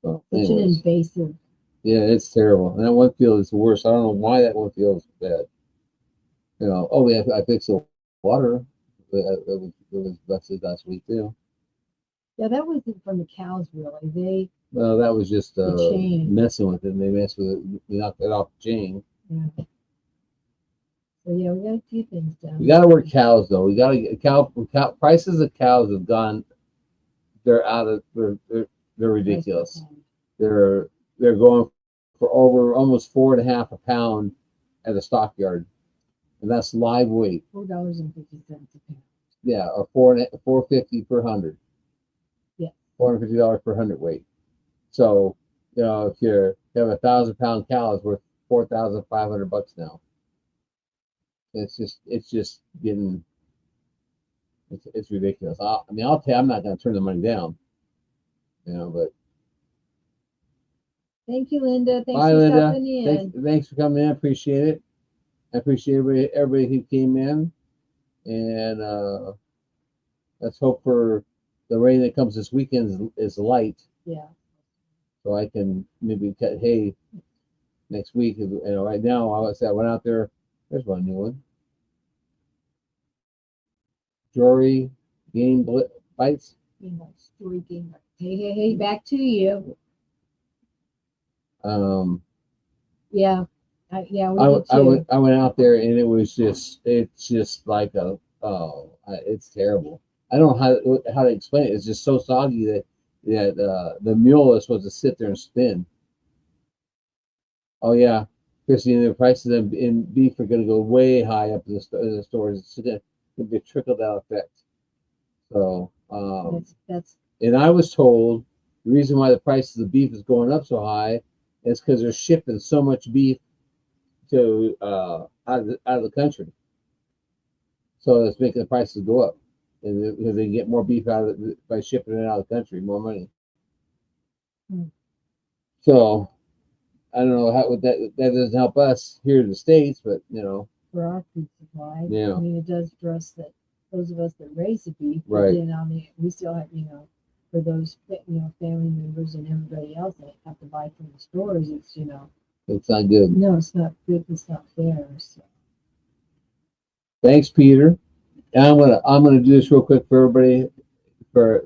So, Such an anyways. invasive. Yeah, it's terrible. And that one field is the worst. I don't know why that one field is bad. You know, I fixed the water. It was busted last week too. Yeah, that wasn't from the cows really. Well, that was just The chain. messing with it. And they messed with it. We knocked it off the chain. Yeah. So yeah, we got a few things done. We got to work cows though. We got to get cow prices of cows have gone. They're out of. They're ridiculous. They're going for over almost $4.50 a pound at the stockyard, and that's live weight. $4.50 a pound. Yeah, or $4.50 per hundred. Yeah, $450 per hundredweight. So you know if you have 1,000-pound cow, it's worth $4,500 now. It's just getting. It's ridiculous. I'll tell you, I'm not going to turn the money down. You know, but. Thank you, Linda. Thanks Bye, for Linda. stopping in. Thanks for coming in. Appreciate it. I appreciate everybody who came in. And let's hope for the rain that comes this weekend is light. Yeah. So I can maybe cut hay next week. You know, right now, I went out there. There's one new one. Jory Game Bites. Story game. Hey, back to you. Yeah. We did too. I went out there and it's just like it's terrible. I don't know how to explain it. It's just so soggy that the mule is supposed to sit there and spin. Oh yeah, Chrissy, and the prices in beef are going to go way high up in the stores. It's going to be a trickle down effect. So that's. And I was told the reason why the prices of beef is going up so high is because they're shipping so much beef to out of the country. So it's making the prices go up, and because they can get more beef out of it by shipping it out of the country, more money. So I don't know how that doesn't help us here in the States, but you know, for our food supply, yeah. I mean, it does for us that those of us that raise the beef, right? But then we still have for those family members and everybody else that have to buy from the stores, it's it's not good. No, it's not good. It's not fair. So. Thanks, Peter. And I'm gonna do this real quick for everybody,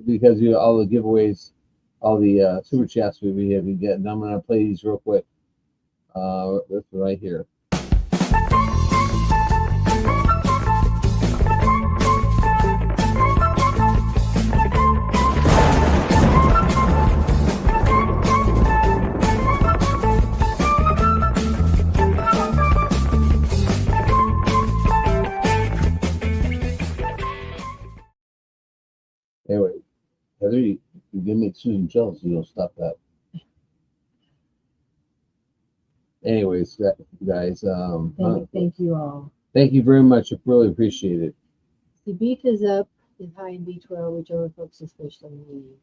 because all the giveaways, all the super chats we have been getting. I'm gonna play these real quick. This right here. Anyway, Heather, you give me Susan jealous. You don't stop that. Anyways, guys, thank you all. Thank you very much. I really appreciate it. The beef is up, is high in B12, which other folks especially need.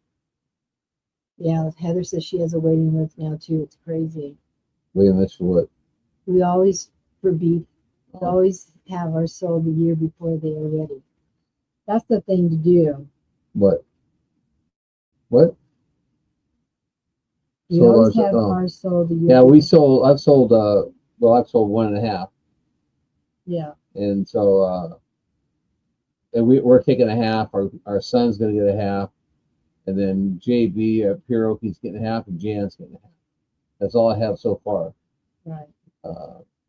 Yeah, Heather says she has a waiting list now too. It's crazy. Waiting list for what? We always, for beef, we always have our sold the year before they are ready. That's the thing to do. What? We always have ours sold the year. Yeah, I've sold 1.5. Yeah. And so and we're taking a half. Our son's gonna get a half, and then JB at Pierogi's getting a half, and Jan's getting a half. That's all I have so far. Right.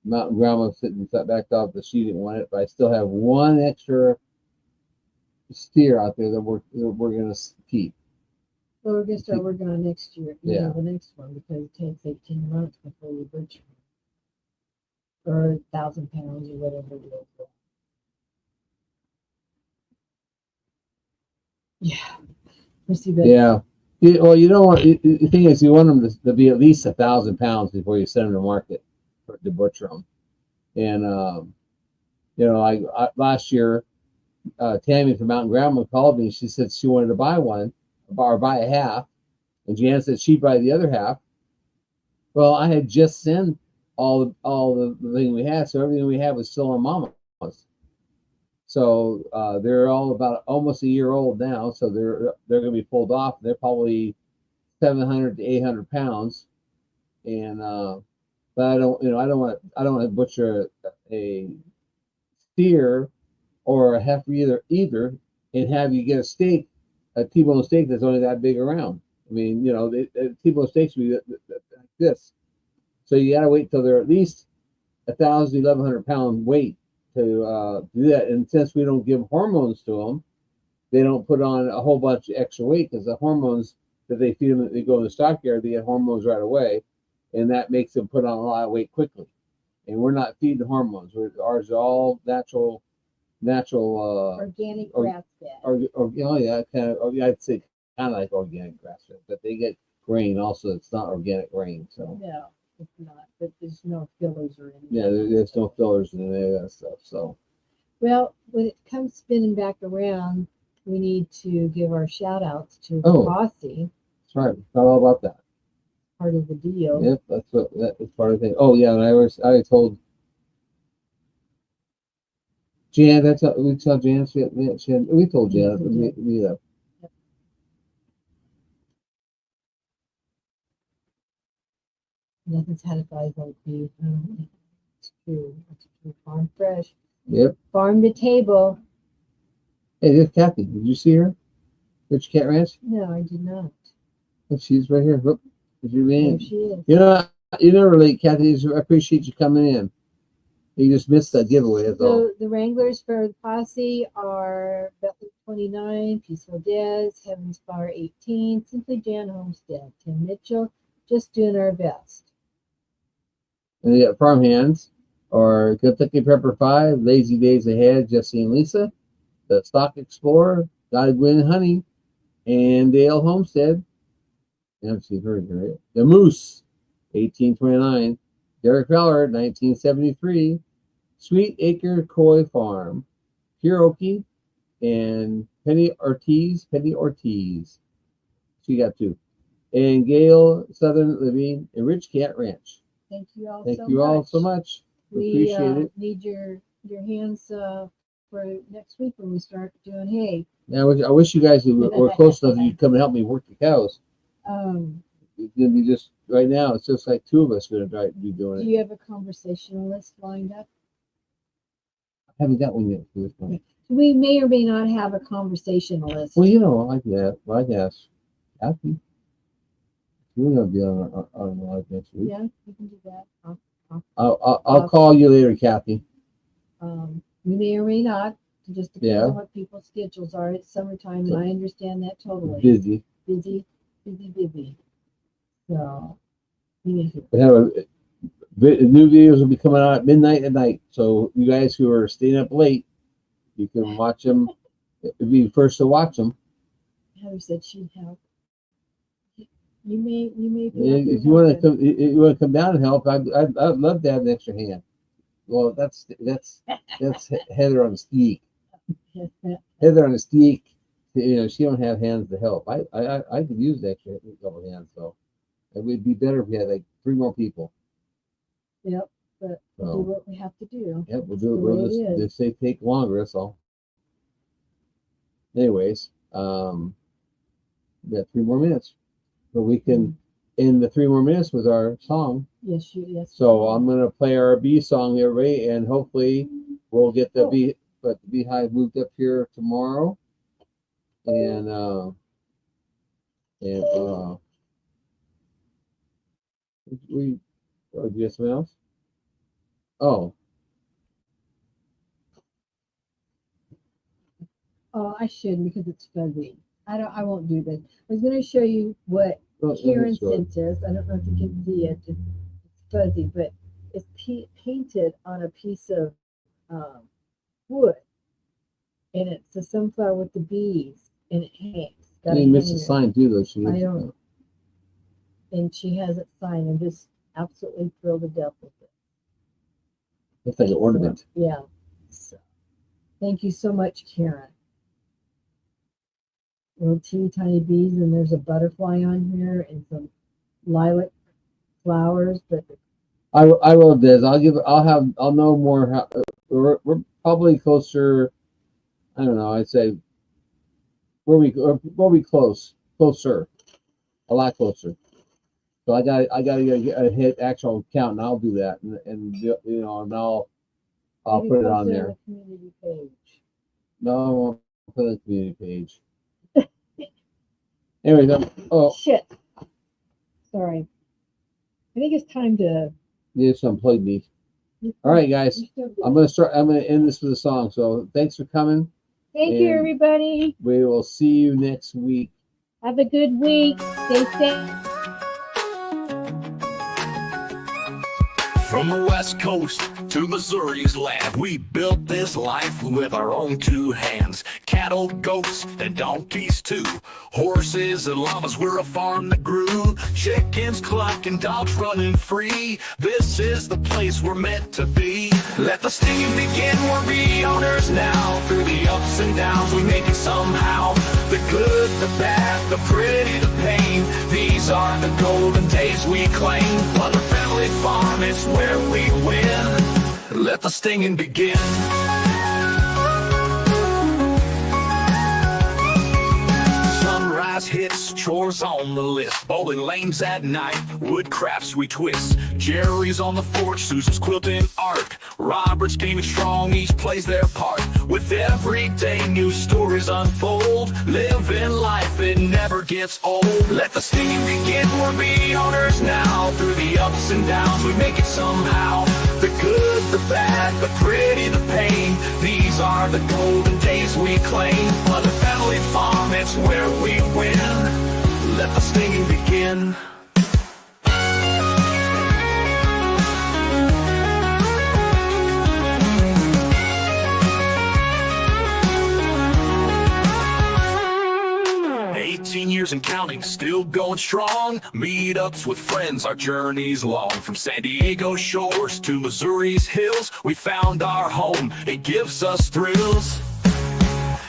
mountain grandma sitting backed off, but she didn't want it. But I still have one extra steer out there that we're gonna keep. So we're gonna start working on next year, Yeah. the next one, because it takes 18 months before you butcher them. Or 1,000 pounds or whatever it is. Yeah. Chrissy, but Yeah. Well, you don't want the thing is you want them to be at least 1,000 pounds before you send them to market to butcher them. And last year, Tammy from Mountain Grandma called me. She said she wanted to buy one or buy a half, and Jan said she'd buy the other half. Well, I had just sent all the thing we had, so everything we had was still on Mama's. So they're all about almost a year old now. So they're going to be pulled off. They're probably 700 to 800 pounds, and but I don't want to butcher a steer or a heifer either, and have you get a T-bone steak that's only that big around. I mean, T-bone steaks would be like this. So you got to wait till they're at least 1,000, 1,100 pound weight to do that. And since we don't give hormones to them, they don't put on a whole bunch of extra weight because the hormones that they feed them, they go in the stockyard, they get hormones right away, and that makes them put on a lot of weight quickly. And we're not feeding hormones. Ours are all natural. organic grass fed. I'd say kind of like organic grass fed, but they get grain also. It's not organic grain, so No, it's not. But there's no fillers or anything. yeah, there's no fillers in any of that stuff. So Well, when it comes spinning back around, we need to give our shout outs to the Oh. posse, that's right, not all about that. part of the deal. Yep, that is part of the thing. Oh yeah, and I told Jan. We tell Jan. We told Jan. Yeah. Nothing's had a five like beef. It's true. It's true. Farm fresh. Yep. Farm to table. Hey, there's Kathy. Did you see her? Rich Cat Ranch. No, I did not. Oh, she's right here. Look, is you There in? she is. You never late, Kathy. I appreciate you coming in. You just missed that giveaway. That's all. So the Wranglers for the posse are Bentley 29, Peaceful Des, Heaven's Fire 18, Simply Jan Homestead, Tim Mitchell, just doing our best. And you got Farm Hands or Kentucky Pepper 5, Lazy Days Ahead, Jesse and Lisa, the Stock Explorer, God Gwen Honey, and Dale Homestead. I haven't seen her right? The Moose, 1829, Derek Feller, 1973, Sweet Acre Koi Farm, Pure Okie, and Penny Ortiz. She got two. And Gail Southern Living and Rich Cat Ranch. Thank you all Thank so you much. all so much. We Appreciate it. need your hands for next week when we start doing hay. Now, I wish you guys were close enough that you'd come and help me work the cows. It's gonna be just right now. It's just like two of us are gonna be doing Do it. you have a conversationalist lined up? I haven't got one yet for this one. We may or may not have a conversationalist. Well, I like that. I guess. Kathy, we're gonna be on live next week. Yeah, we can do that. I'll call you later, Kathy. We may or may not. It just depends Yeah. on what people's schedules are. It's summertime, and I understand that totally. Busy. Busy. So, anywho. We have new videos will be coming out at midnight at night. So you guys who are staying up late, you can watch them. Be first to watch them. Heather said she'd help. You may be. Yeah, out there if you want helping. to come down and help, I'd love to have an extra hand. Well, that's Heather on the steak. Heather on the steak. She don't have hands to help. I could use the extra couple hands, so it would be better if we had like 3 more people. Yep, but we'll do what we have to do. Yep, we'll do it. the We'll way it just say take longer. That's all. Anyways, we got 3 more minutes, so we can end the 3 more minutes with our song. Yes. So I'm gonna play our bee song, everybody, and hopefully we'll get the beehive moved up here tomorrow. And we do you have something else? Oh, Oh, I should because it's fuzzy. I won't do this. I was going to show you what well, Karen sure. sent us. I don't know if you can see it. It's fuzzy, but it's painted on a piece of wood, and it's a sunflower with the bees, and it hangs. Got You a missed a hanger. sign too, though. She I don't. And she has it signed. I'm just absolutely thrilled to death with it. Looks like an ornament. Yeah. So, thank you so much, Karen. Little teeny tiny bees, and there's a butterfly on here and some lilac flowers, but I will this. I'll know more. How, we're probably closer. I don't know. I'd say we're closer, a lot closer. So I got to hit actual count, and I'll do that, and you know, and I'll maybe put it post on it there. the community page. No, I won't put it on the community page. Anyway, oh, Shit. Sorry. I think it's time to. you just unplugged me. All right, guys. I'm gonna end this with a song. So thanks for coming. Thank you, and- everybody. We will see you next week. Have a good week. Stay safe. From the West Coast to Missouri's land, we built this life with our own two hands. Cattle, goats, and donkeys too. Horses and llamas, we're a farm that grew. Chickens clucking, dogs running free. This is the place we're meant to be. Let the singing begin, we're bee owners now. Through the ups and downs, we make it somehow. The good, the bad, the pretty, the pain. These are the golden days we claim. Mother Family Farm, it's where we win. Let the stinging begin. Sunrise hits, chores on the list. Bowling lanes at night, wood crafts we twist. Jerry's on the forge, Susan's quilting art. Robert's gaming strong, each plays their part. With every day new stories unfold. Living life, it never gets old. Let the singing begin, we're bee owners now. Through the ups and downs, we make it somehow. The good, the bad, the pretty, the pain. These are the golden days we claim. Mother Family Farm, it's where we win. Let the singing begin. Years and counting, still going strong. Meetups with friends, our journey's long. From San Diego shores to Missouri's hills, we found our home, it gives us thrills.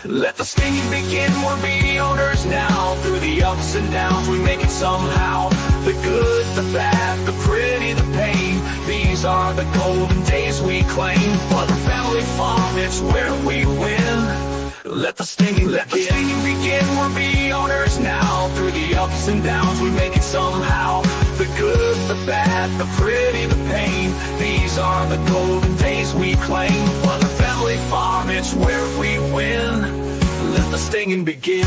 Let the singing begin, we're bee owners now. Through the ups and downs, we make it somehow. The good, the bad, the pretty, the pain. These are the golden days we claim. Mother Family Farm, it's where we win. Let the stinging begin, we're bee owners now. Through the ups and downs, we make it somehow. The good, the bad, the pretty, the pain. These are the golden days we claim. Mother Family Farm, it's where we win. Let the stinging begin.